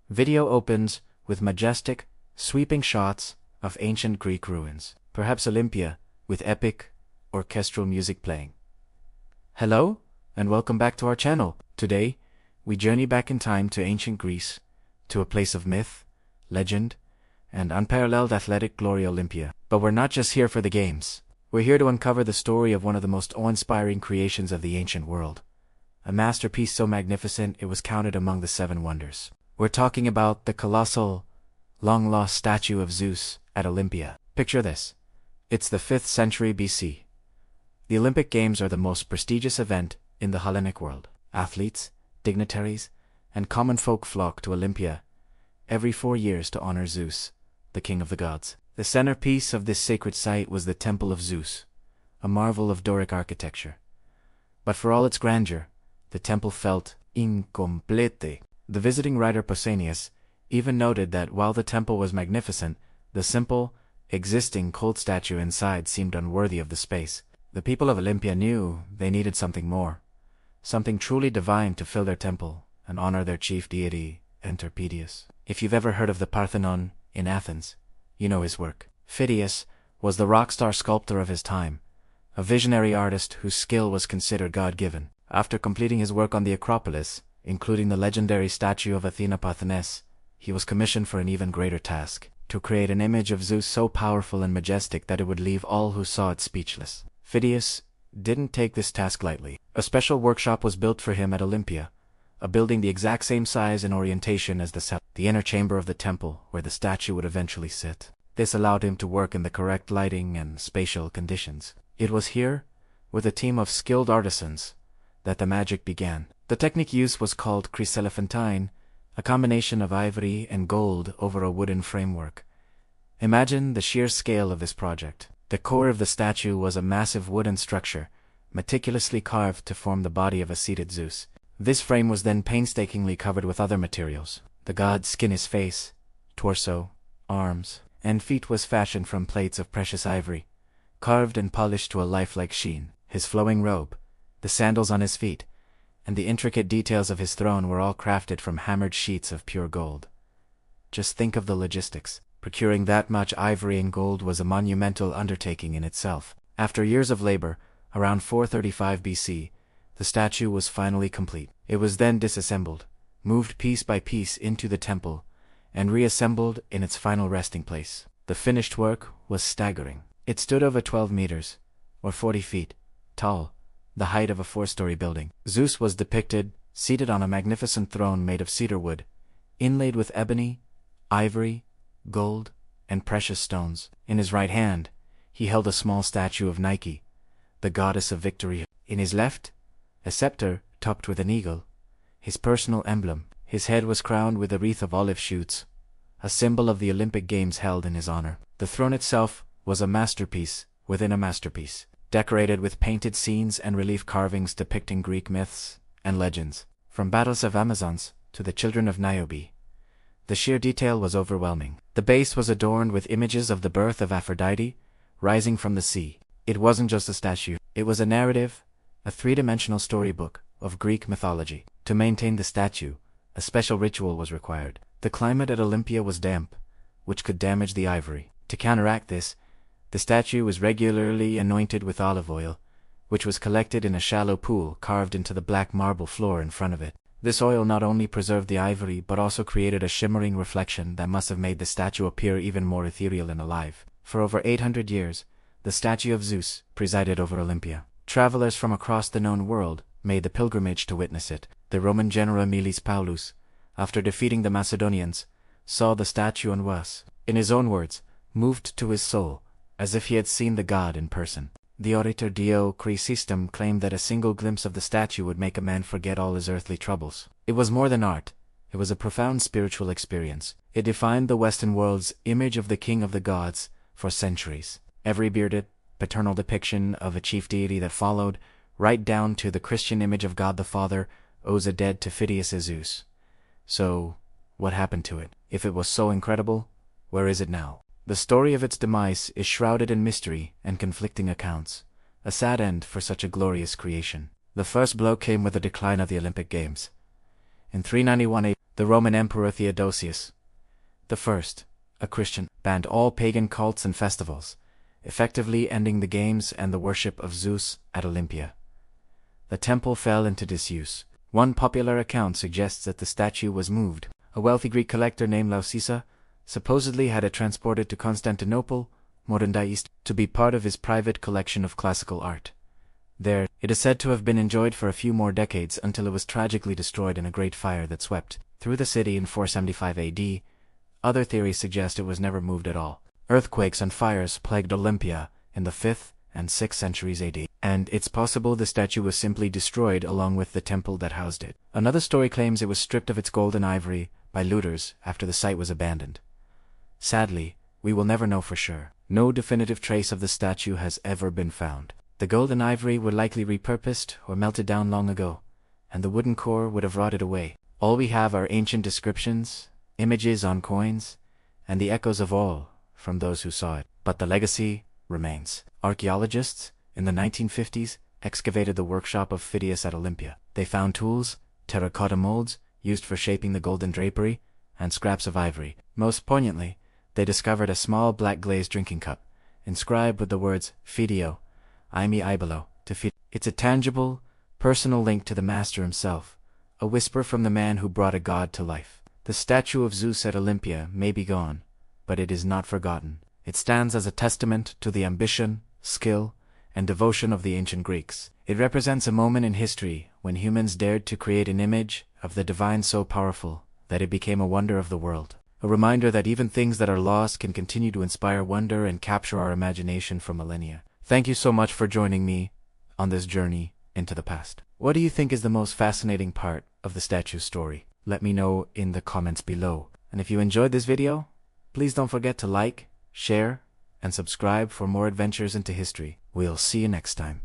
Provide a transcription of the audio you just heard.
Video opens with majestic, sweeping shots of ancient Greek ruins, perhaps Olympia, with epic, orchestral music playing. Hello, and welcome back to our channel. Today, we journey back in time to ancient Greece, to a place of myth, legend, and unparalleled athletic glory, Olympia. But we're not just here for the games. We're here to uncover the story of one of the most awe-inspiring creations of the ancient world. A masterpiece so magnificent it was counted among the seven wonders. We're talking about the colossal, long-lost statue of Zeus at Olympia. Picture this. It's the 5th century BC. The Olympic Games are the most prestigious event in the Hellenic world. Athletes, dignitaries, and common folk flock to Olympia every 4 years to honor Zeus, the king of the gods. The centerpiece of this sacred site was the Temple of Zeus, a marvel of Doric architecture. But for all its grandeur, the temple felt incomplete. The visiting writer Pausanias even noted that while the temple was magnificent, the simple, existing cold statue inside seemed unworthy of the space. The people of Olympia knew they needed something more, something truly divine to fill their temple and honor their chief deity, Enterpedius. If you've ever heard of the Parthenon in Athens, you know his work. Phidias was the rock star sculptor of his time, a visionary artist whose skill was considered God-given. After completing his work on the Acropolis, including the legendary statue of Athena Parthenes, he was commissioned for an even greater task: to create an image of Zeus so powerful and majestic that it would leave all who saw it speechless. Phidias didn't take this task lightly. A special workshop was built for him at Olympia, a building the exact same size and orientation as the inner chamber of the temple where the statue would eventually sit. This allowed him to work in the correct lighting and spatial conditions. It was here, with a team of skilled artisans, that the magic began. The technique used was called chryselephantine, a combination of ivory and gold over a wooden framework. Imagine the sheer scale of this project. The core of the statue was a massive wooden structure, meticulously carved to form the body of a seated Zeus. This frame was then painstakingly covered with other materials. The god's skin, his face, torso, arms, and feet was fashioned from plates of precious ivory, carved and polished to a lifelike sheen. His flowing robe, the sandals on his feet, and the intricate details of his throne were all crafted from hammered sheets of pure gold. Just think of the logistics. Procuring that much ivory and gold was a monumental undertaking in itself. After years of labor, around 435 BC, the statue was finally complete. It was then disassembled, moved piece by piece into the temple, and reassembled in its final resting place. The finished work was staggering. It stood over 12 meters, or 40 feet, tall, the height of a 4-story building. Zeus was depicted seated on a magnificent throne made of cedar wood, inlaid with ebony, ivory, gold, and precious stones. In his right hand, he held a small statue of Nike, the goddess of victory. In his left, a scepter topped with an eagle, his personal emblem. His head was crowned with a wreath of olive shoots, a symbol of the Olympic Games held in his honor. The throne itself was a masterpiece within a masterpiece, decorated with painted scenes and relief carvings depicting Greek myths and legends. From battles of Amazons to the children of Niobe, the sheer detail was overwhelming. The base was adorned with images of the birth of Aphrodite, rising from the sea. It wasn't just a statue. It was a narrative, a three-dimensional storybook of Greek mythology. To maintain the statue, a special ritual was required. The climate at Olympia was damp, which could damage the ivory. To counteract this, the statue was regularly anointed with olive oil, which was collected in a shallow pool carved into the black marble floor in front of it. This oil not only preserved the ivory but also created a shimmering reflection that must have made the statue appear even more ethereal and alive. For over 800 years, the statue of Zeus presided over Olympia. Travelers from across the known world made the pilgrimage to witness it. The Roman general Aemilius Paulus, after defeating the Macedonians, saw the statue and was, in his own words, moved to his soul, as if he had seen the god in person. The orator Dio Chrysostom claimed that a single glimpse of the statue would make a man forget all his earthly troubles. It was more than art. It was a profound spiritual experience. It defined the Western world's image of the king of the gods for centuries. Every bearded, paternal depiction of a chief deity that followed, right down to the Christian image of God the Father, owes a debt to Phidias' Zeus. So, what happened to it? If it was so incredible, where is it now? The story of its demise is shrouded in mystery and conflicting accounts, a sad end for such a glorious creation. The first blow came with the decline of the Olympic Games. In 391 AD, The Roman Emperor Theodosius I, a Christian, banned all pagan cults and festivals, effectively ending the games and the worship of Zeus at Olympia. The temple fell into disuse. One popular account suggests that the statue was moved. A wealthy Greek collector named Lausisa supposedly had it transported to Constantinople, modern day East, to be part of his private collection of classical art. There, it is said to have been enjoyed for a few more decades until it was tragically destroyed in a great fire that swept through the city in 475 AD. Other theories suggest it was never moved at all. Earthquakes and fires plagued Olympia in the 5th and 6th centuries AD, and it's possible the statue was simply destroyed along with the temple that housed it. Another story claims it was stripped of its gold and ivory by looters after the site was abandoned. Sadly, we will never know for sure. No definitive trace of the statue has ever been found. The gold and ivory were likely repurposed or melted down long ago, and the wooden core would have rotted away. All we have are ancient descriptions, images on coins, and the echoes of all from those who saw it. But the legacy remains. Archaeologists, in the 1950s, excavated the workshop of Phidias at Olympia. They found tools, terracotta molds used for shaping the golden drapery, and scraps of ivory. Most poignantly, they discovered a small black glazed drinking cup, inscribed with the words Fidio, Aimi Ibelo, to feed. It's a tangible, personal link to the master himself, a whisper from the man who brought a god to life. The statue of Zeus at Olympia may be gone, but it is not forgotten. It stands as a testament to the ambition, skill, and devotion of the ancient Greeks. It represents a moment in history when humans dared to create an image of the divine so powerful that it became a wonder of the world. A reminder that even things that are lost can continue to inspire wonder and capture our imagination for millennia. Thank you so much for joining me on this journey into the past. What do you think is the most fascinating part of the statue's story? Let me know in the comments below. And if you enjoyed this video, please don't forget to like, share, and subscribe for more adventures into history. We'll see you next time.